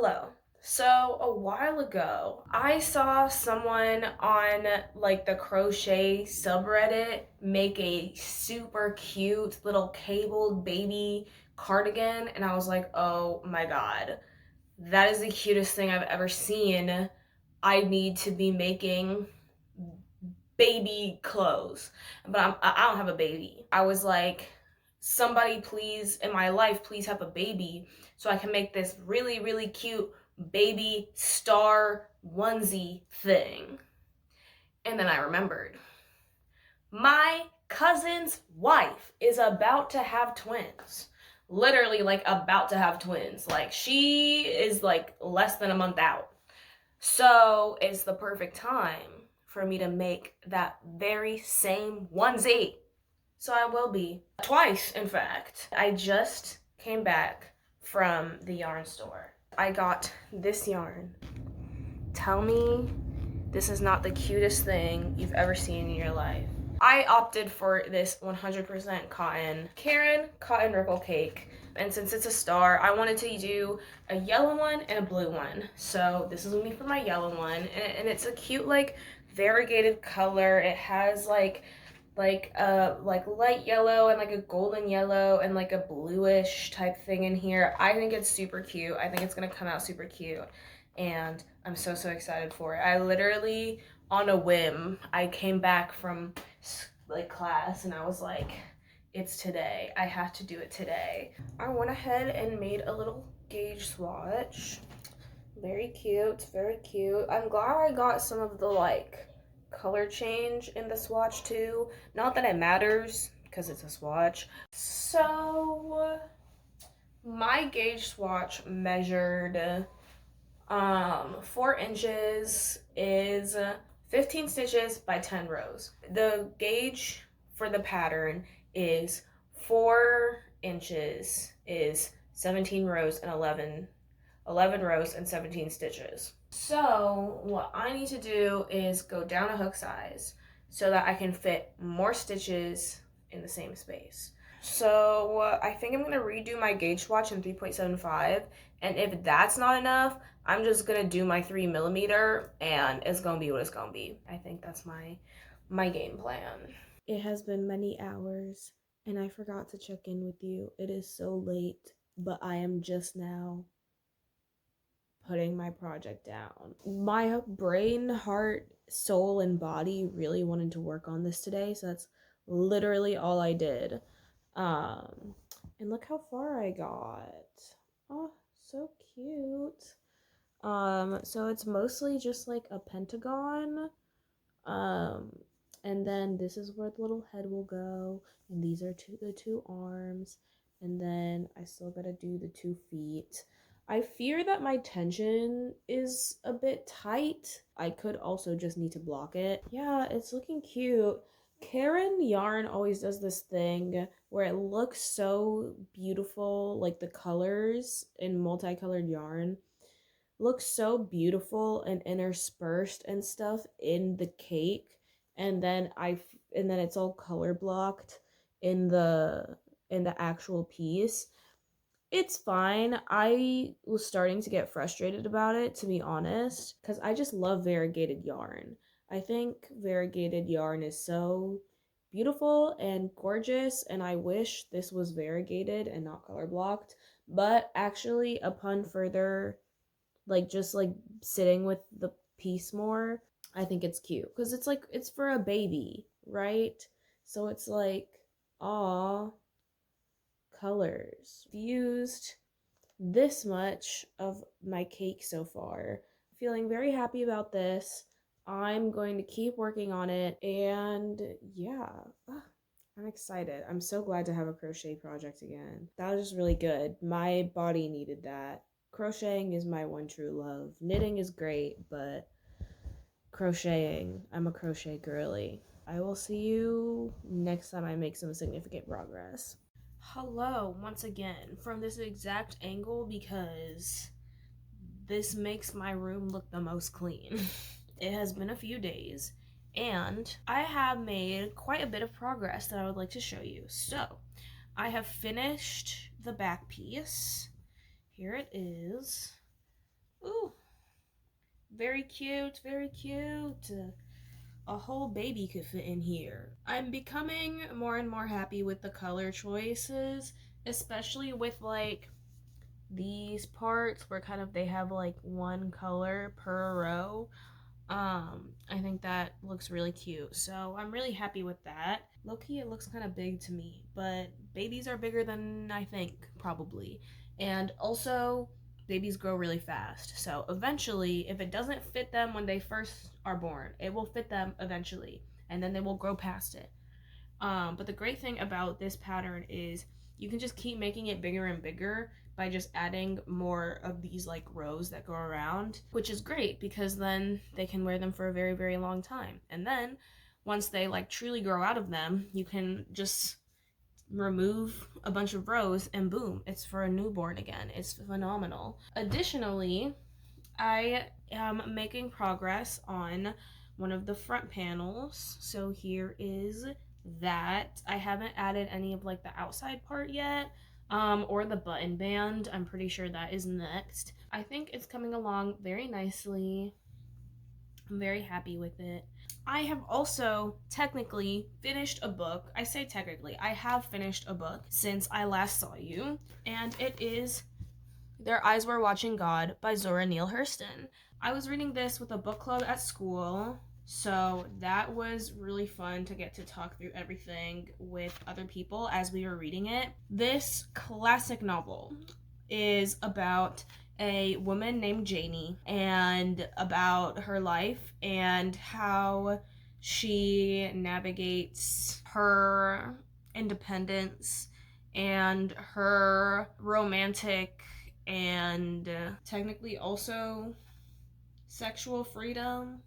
Hello. So a while ago, I saw someone on like the crochet subreddit make a super cute little cabled baby cardigan, and I was like, oh my god, that is the cutest thing I've ever seen. I need to be making baby clothes, but I don't have a baby. I was like, somebody please in my life, please have a baby so I can make this really, really cute baby star onesie thing. And then I remembered my cousin's wife is about to have twins. Literally, like, about to have twins. Like, she is like less than a month out. So it's the perfect time for me to make that very same onesie. So I will be. Twice, in fact. I just came back from the yarn store. I got this yarn. Tell me this is not the cutest thing you've ever seen in your life. I opted for this 100% cotton Karen cotton ripple cake. And since it's a star, I wanted to do a yellow one and a blue one. So this is gonna be for my yellow one. And it's a cute, like, variegated color. It has like light yellow and like a golden yellow and like a bluish type thing in here. I think it's super cute. I think it's gonna come out super cute. And I'm so excited for it. I literally, on a whim, I came back from like class and I was like, it's today. I have to do it today. I went ahead and made a little gauge swatch. Very cute, very cute. I'm glad I got some of the like color change in the swatch too. Not that it matters because it's a swatch. So my gauge swatch measured 4 inches is 15 stitches by 10 rows. The gauge for the pattern is 4 inches is 17 rows and 11 rows and 17 stitches. So what I need to do is go down a hook size so that I can fit more stitches in the same space. So I think I'm going to redo my gauge swatch in 3.75, and if that's not enough, I'm just going to do my 3mm and it's going to be what it's going to be. I think that's my game plan. It has been many hours and I forgot to check in with you. It is so late, but I am just now putting my project down. My brain, heart, soul, and body really wanted to work on this today, so that's literally all I did. And look how far I got. Oh, so cute. So it's mostly just like a pentagon. And then this is where the little head will go, and these are the two arms, and then I still gotta do the 2 feet. I fear that my tension is a bit tight. I could also just need to block it. Yeah, it's looking cute. Karen Yarn always does this thing where it looks so beautiful, like the colors in multicolored yarn look so beautiful and interspersed and stuff in the cake, and then it's all color blocked in the actual piece. It's fine. I was starting to get frustrated about it, to be honest, because I just love variegated yarn. I think variegated yarn is so beautiful and gorgeous, and I wish this was variegated and not color blocked. But actually, upon further just like sitting with the piece more, I think it's cute because it's like it's for a baby, right? So it's like, aw, colors. Used this much of my cake so far. Feeling very happy about this. I'm going to keep working on it, and yeah, I'm excited. I'm so glad to have a crochet project again. That was just really good. My body needed that. Crocheting is my one true love. Knitting is great, but crocheting, I'm a crochet girly. I will see you next time I make some significant progress. Hello, once again, from this exact angle because this makes my room look the most clean. It has been a few days, and I have made quite a bit of progress that I would like to show you. So, I have finished the back piece. Here it is. Very cute, very cute. A whole baby could fit in here. I'm becoming more and more happy with the color choices, especially with like these parts where kind of they have like one color per row. I think that looks really cute. So I'm really happy with that. Low-key, it looks kind of big to me, but babies are bigger than I think, probably. And also, babies grow really fast. So eventually, if it doesn't fit them when they first are born, it will fit them eventually. And then they will grow past it. But the great thing about this pattern is you can just keep making it bigger and bigger by just adding more of these like rows that go around, which is great because then they can wear them for a very, very long time. And then once they like truly grow out of them, you can just remove a bunch of rows and boom, it's for a newborn again. It's phenomenal. Additionally, I am making progress on one of the front panels. So here is that. I haven't added any of like the outside part yet, or the button band. I'm pretty sure that is next. I think it's coming along very nicely. I'm very happy with it. I have also technically finished a book. I say technically, I have finished a book since I last saw you, and it is Their Eyes Were Watching God by Zora Neale Hurston. I was reading this with a book club at school, so that was really fun to get to talk through everything with other people as we were reading it. This classic novel is about a woman named Janie and about her life and how she navigates her independence and her romantic and technically also sexual freedom,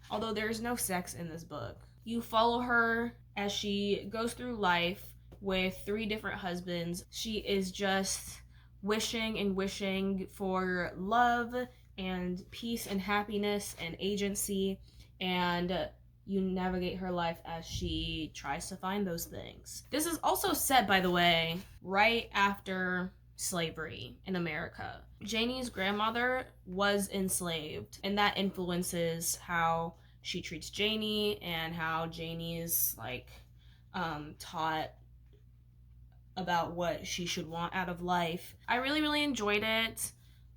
although there's no sex in this book. You follow her as she goes through life with 3 different husbands. She is just wishing and wishing for love and peace and happiness and agency, and you navigate her life as she tries to find those things. This is also set, by the way, right after slavery in America. Janie's grandmother was enslaved, and that influences how she treats Janie and how Janie is like taught about what she should want out of life. I really, really enjoyed it.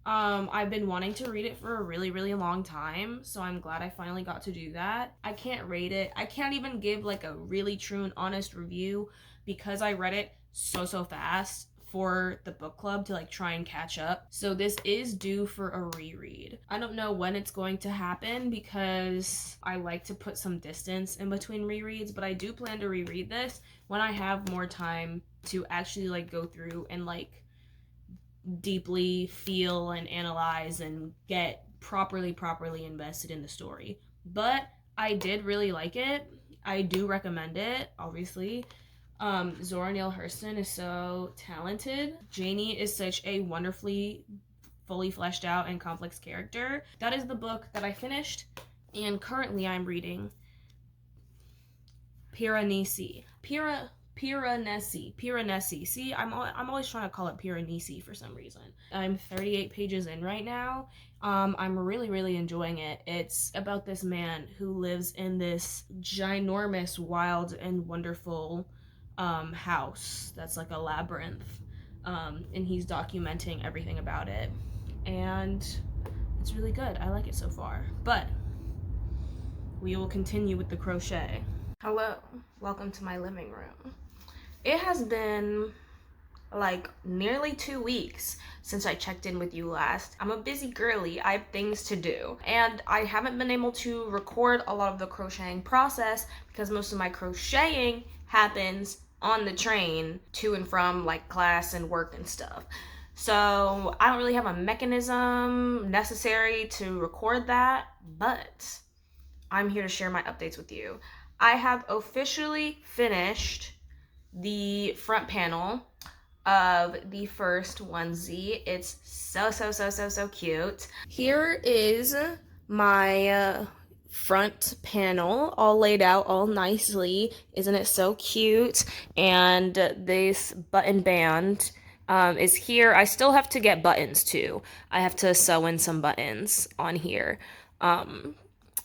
I've been wanting to read it for a really, really long time, so I'm glad I finally got to do that. I can't rate it. I can't even give like a really true and honest review because I read it so fast for the book club to like try and catch up. So this is due for a reread. I don't know when it's going to happen because I like to put some distance in between rereads, but I do plan to reread this when I have more time to actually like go through and like deeply feel and analyze and get properly invested in the story. But I did really like it. I do recommend it, obviously. Zora Neale Hurston is so talented. Janie is such a wonderfully fully fleshed out and complex character. That is the book that I finished, and currently I'm reading Piranesi. Piranesi. See, I'm always trying to call it Piranesi for some reason. I'm 38 pages in right now. I'm really enjoying it. It's about this man who lives in this ginormous, wild, and wonderful house that's like a labyrinth, and he's documenting everything about it, and it's really good. I like it so far, but we will continue with the crochet. Hello, welcome to my living room. It has been like nearly 2 weeks since I checked in with you last. I'm a busy girly. I have things to do, and I haven't been able to record a lot of the crocheting process because most of my crocheting happens on the train to and from like class and work and stuff. So I don't really have a mechanism necessary to record that, but I'm here to share my updates with you. I have officially finished the front panel of the first onesie. It's so cute. Here is my front panel all laid out all nicely. Isn't it so cute? And this button band is here. I still have to get buttons too. I have to sew in some buttons on here. And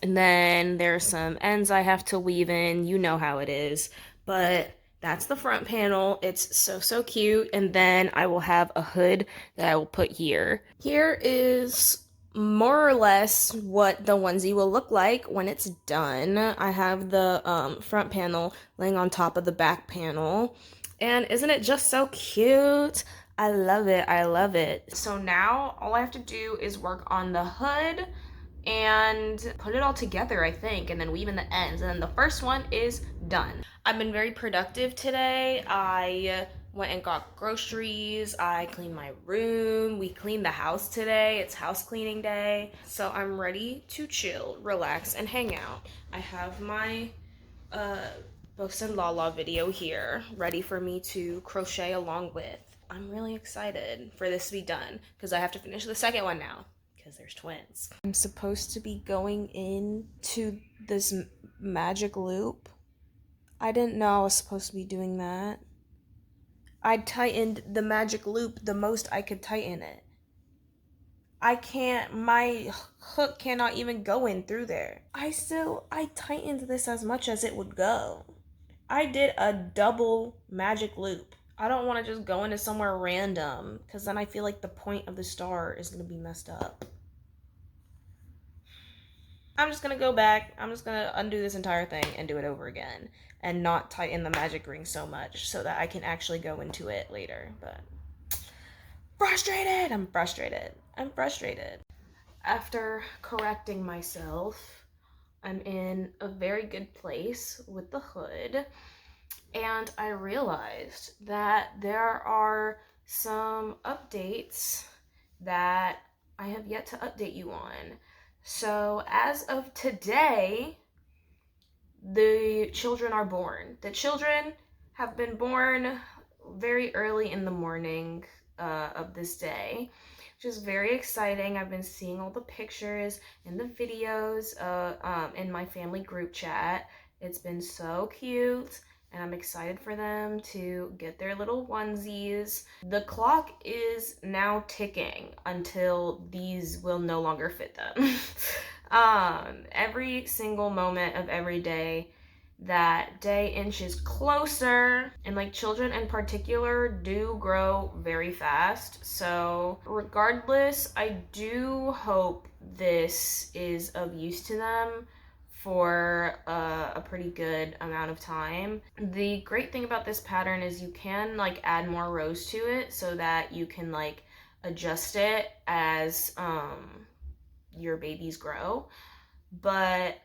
then there's some ends I have to weave in. You know how it is. But that's the front panel. It's so cute. And then I will have a hood that I will put here. Here is more or less what the onesie will look like when it's done. I have the front panel laying on top of the back panel. And isn't it just so cute? I love it. I love it. So now all I have to do is work on the hood and put it all together, I think, and then weave in the ends. And then the first one is done. I've been very productive today. I went and got groceries. I cleaned my room. We cleaned the house today. It's house cleaning day. So I'm ready to chill, relax, and hang out. I have my Books and Lala video here, ready for me to crochet along with. I'm really excited for this to be done because I have to finish the second one now because there's twins. I'm supposed to be going into this magic loop. I didn't know I was supposed to be doing that. I tightened the magic loop the most I could tighten it. My hook cannot even go in through there. I tightened this as much as it would go. I did a double magic loop. I don't want to just go into somewhere random because then I feel like the point of the star is going to be messed up. I'm just going to go back. I'm just going to undo this entire thing and do it over again and not tighten the magic ring so much so that I can actually go into it later. But frustrated. I'm frustrated. I'm frustrated. After correcting myself, I'm in a very good place with the hood. And I realized that there are some updates that I have yet to update you on. So as of today, the children are born. The children have been born very early in the morning of this day, which is very exciting. I've been seeing all the pictures and the videos in my family group chat. It's been so cute. And I'm excited for them to get their little onesies. The clock is now ticking until these will no longer fit them. Every single moment of every day, that day inches closer, and like children in particular do grow very fast. So regardless, I do hope this is of use to them for a pretty good amount of time. The great thing about this pattern is you can like add more rows to it so that you can like adjust it as your babies grow, but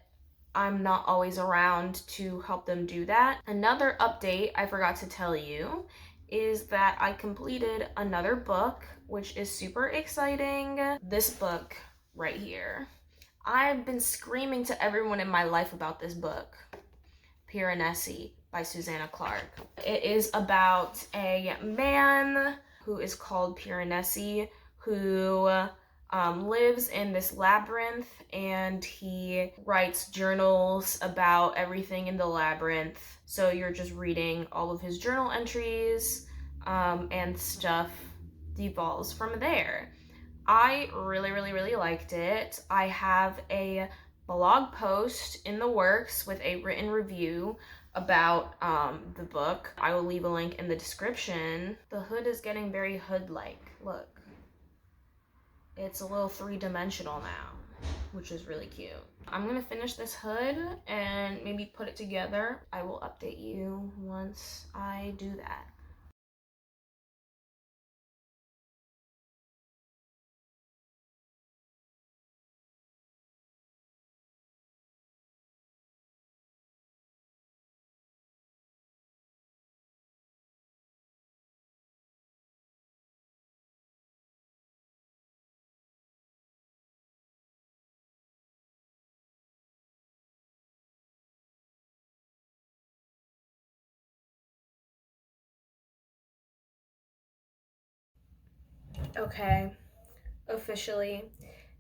I'm not always around to help them do that. Another update I forgot to tell you is that I completed another book, which is super exciting. This book right here. I've been screaming to everyone in my life about this book, Onesie by Susanna Clark. It is about a man who is called Onesie who lives in this labyrinth, and he writes journals about everything in the labyrinth. So you're just reading all of his journal entries and stuff devolves from there. I really liked it. I have a blog post in the works with a written review about the book. I will leave a link in the description. The hood is getting very hood-like. Look. It's a little three-dimensional now, which is really cute. I'm gonna finish this hood and maybe put it together. I will update you once I do that. Okay, officially,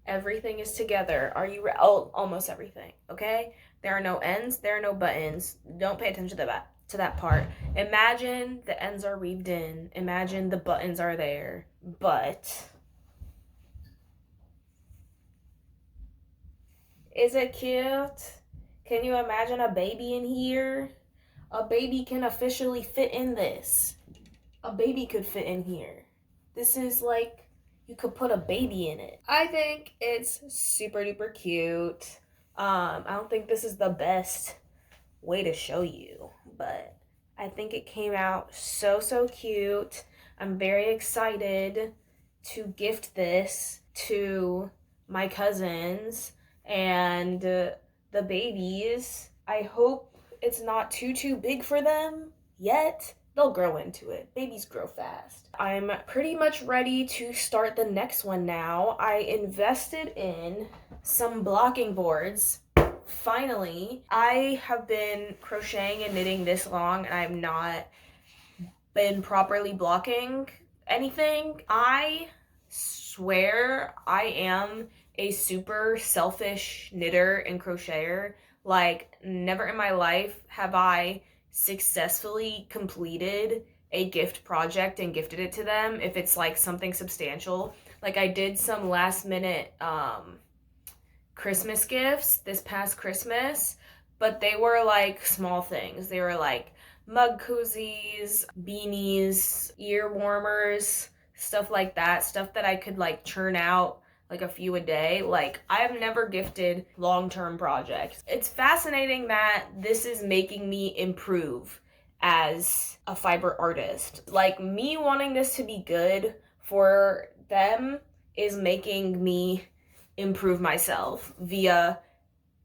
everything is together. Are you oh, almost everything, okay? There are no ends, there are no buttons. Don't pay attention to that part. Imagine the ends are weaved in. Imagine the buttons are there, but Is it cute? Can you imagine a baby in here? A baby can officially fit in this. A baby could fit in here. This is like, you could put a baby in it. I think it's super duper cute. I don't think this is the best way to show you, but I think it came out so cute. I'm very excited to gift this to my cousins and the babies. I hope it's not too big for them yet. They'll grow into it. Babies grow fast. I'm pretty much ready to start the next one now. I invested in some blocking boards. Finally, I have been crocheting and knitting this long and I've not been properly blocking anything. I swear I am a super selfish knitter and crocheter. Like, never in my life have I successfully completed a gift project and gifted it to them if it's like something substantial. Like, I did some last minute Christmas gifts this past Christmas, but they were like small things. They were like mug koozies, beanies, ear warmers, stuff like that. Stuff that I could like churn out like a few a day. Like, I have never gifted long-term projects. It's fascinating that this is making me improve as a fiber artist. Like, me wanting this to be good for them is making me improve myself via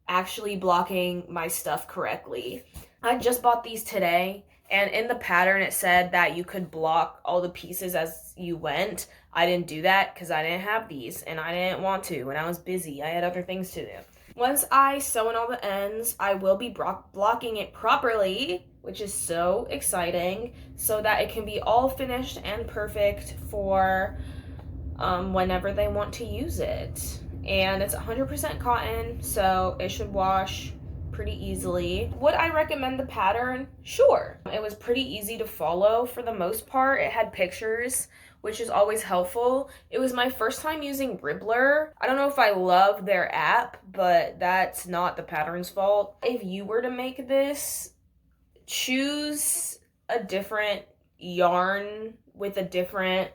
actually blocking my stuff correctly. I just bought these today, and in the pattern it said that you could block all the pieces as you went. I didn't do that because I didn't have these and I didn't want to, and I was busy. I had other things to do. Once I sew in all the ends, I will be blocking it properly, which is so exciting, so that it can be all finished and perfect for whenever they want to use it. And it's 100% cotton, so it should wash pretty easily. Would I recommend the pattern? Sure. It was pretty easy to follow for the most part. It had pictures, which is always helpful. It was my first time using Ribbler. I don't know if I love their app, but that's not the pattern's fault. If you were to make this, choose a different yarn with a different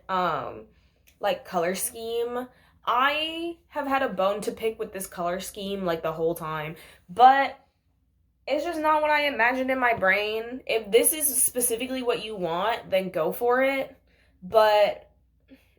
like color scheme. I have had a bone to pick with this color scheme like the whole time, but it's just not what I imagined in my brain. If this is specifically what you want, then go for it, but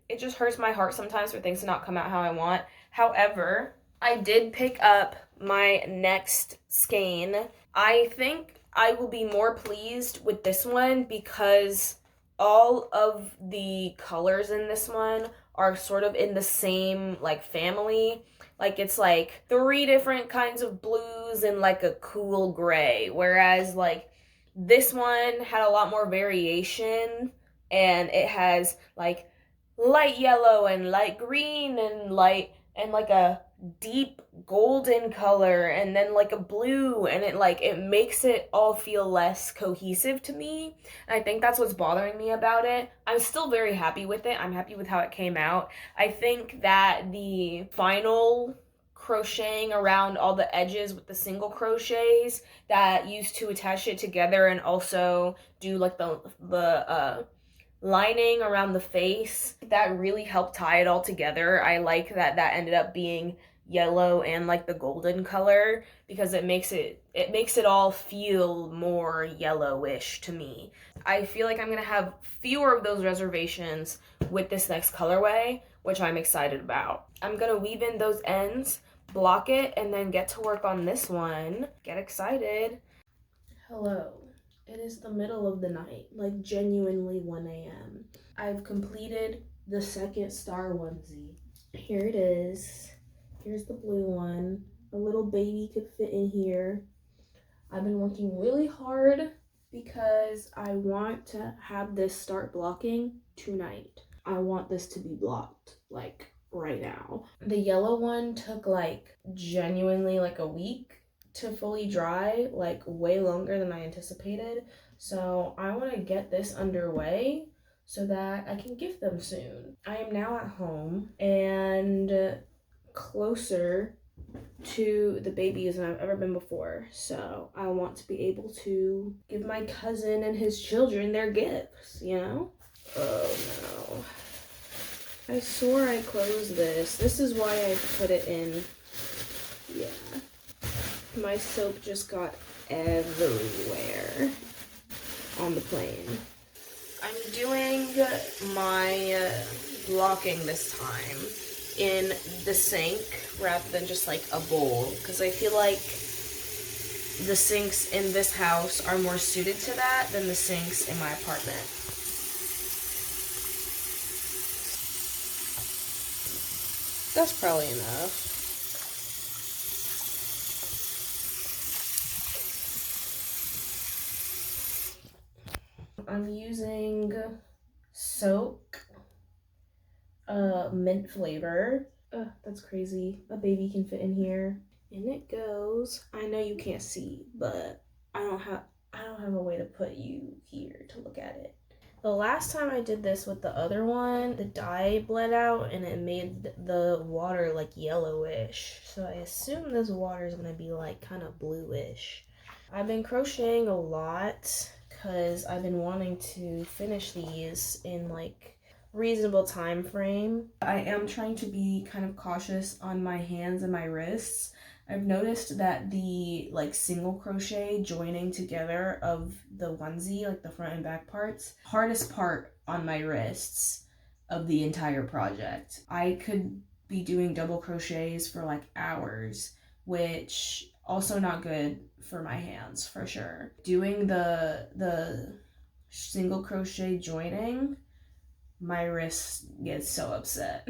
it just hurts my heart sometimes for things to not come out how I want. However, I did pick up my next skein. I think I will be more pleased with this one because all of the colors in this one are sort of in the same like family. Like, it's like 3 different kinds of blues and like a cool gray, whereas like this one had a lot more variation, and it has like light yellow and light green and like a deep golden color and then like a blue, and it makes it all feel less cohesive to me. And I think that's what's bothering me about it. I'm still very happy with it. I'm happy with how it came out. I think that the final crocheting around all the edges with the single crochets that used to attach it together and also do like the lining around the face, that really helped tie it all together. I like that ended up being yellow and like the golden color, because it makes it all feel more yellowish to me. I feel like I'm gonna have fewer of those reservations with this next colorway, which I'm excited about. I'm gonna weave in those ends, block it, and then get to work on this one. Get excited. Hello. It is the middle of the night, like genuinely 1 a.m. I've completed the second star onesie. Here it is. Here's the blue one. A little baby could fit in here. I've been working really hard because I want to have this start blocking tonight. I want this to be blocked like right now. The yellow one took like genuinely like a week to fully dry, like way longer than I anticipated. So I want to get this underway so that I can gift them soon. I am now at home and closer to the babies than I've ever been before. So I want to be able to give my cousin and his children their gifts, you know? Oh no. I swore I closed this. This is why I put it in. Yeah. My soap just got everywhere on the plane. I'm doing my blocking this time in the sink rather than just like a bowl, because I feel like the sinks in this house are more suited to that than the sinks in my apartment. That's probably enough. I'm using soak, mint flavor. That's crazy. A baby can fit in here. And it goes. I know you can't see, but I don't have a way to put you here to look at it. The last time I did this with the other one, the dye bled out and it made the water like yellowish. So I assume this water is gonna be like kind of bluish. I've been crocheting a lot because I've been wanting to finish these in like reasonable time frame. I am trying to be kind of cautious on my hands and my wrists. I've noticed that the like single crochet joining together of the onesie, like the front and back parts, hardest part on my wrists of the entire project. I could be doing double crochets for like hours, which also not good for my hands for sure. Doing the single crochet joining, my wrist gets so upset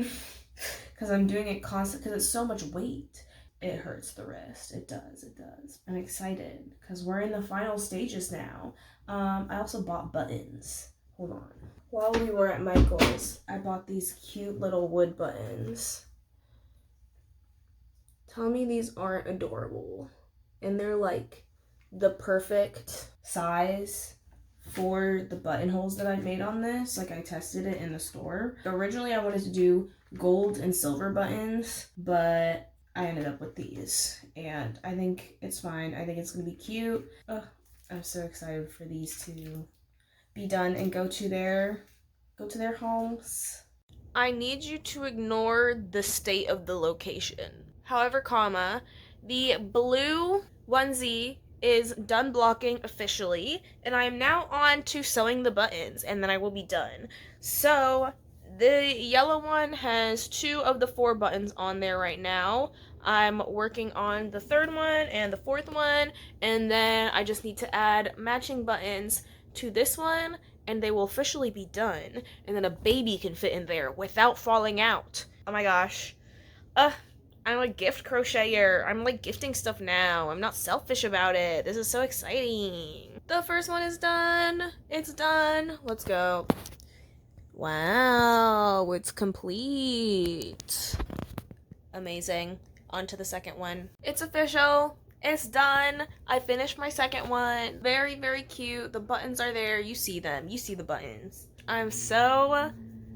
because I'm doing it constant because it's so much weight. It hurts the wrist. It does. I'm excited because we're in the final stages now. I also bought buttons. Hold on. While we were at Michael's, I bought these cute little wood buttons. Tell me these aren't adorable. And they're like the perfect size for the buttonholes that I made on this. Like I tested it in the store. Originally I wanted to do gold and silver buttons, but I ended up with these and I think it's fine. I think it's gonna be cute. I'm so excited for these to be done and go to their homes. I need you to ignore the state of the location. However, the blue onesie is done blocking officially, and I am now on to sewing the buttons, and then I will be done. So the yellow one has 2 of the 4 buttons on there right now. I'm working on the 3rd one and the 4th one, and then I just need to add matching buttons to this one, and they will officially be done, and then a baby can fit in there without falling out. Oh my gosh. I'm a gift crocheter. I'm like gifting stuff now. I'm not selfish about it. This is so exciting. The first one is done. It's done. Let's go. Wow, it's complete. Amazing. On to the second one. It's official. It's done. I finished my second one. Very, very cute. The buttons are there. You see them. You see the buttons. I'm so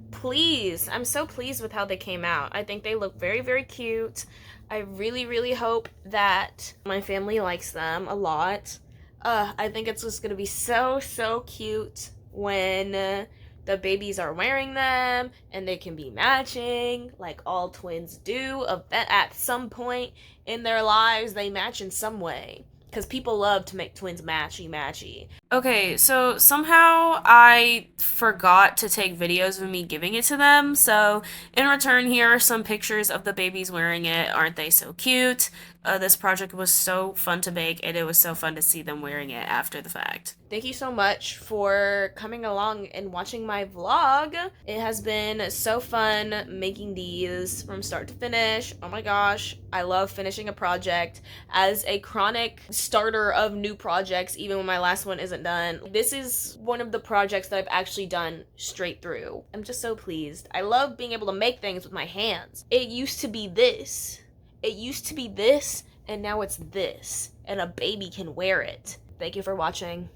pleased. I'm so pleased with how they came out. I think they look very, very cute. I really, really hope that my family likes them a lot. I think it's just gonna be so, so cute when the babies are wearing them and they can be matching like all twins do. At some point in their lives, they match in some way. Because people love to make twins matchy. Okay, so somehow I forgot to take videos of me giving it to them. So in return, here are some pictures of the babies wearing it. Aren't they so cute? This project was so fun to make, and it was so fun to see them wearing it after the fact. Thank you so much for coming along and watching my vlog. It has been so fun making these from start to finish. Oh my gosh, I love finishing a project. As a chronic starter of new projects, even when my last one isn't done, this is one of the projects that I've actually done straight through. I'm just so pleased. I love being able to make things with my hands. It used to be this. It used to be this, and now it's this, and a baby can wear it. Thank you for watching.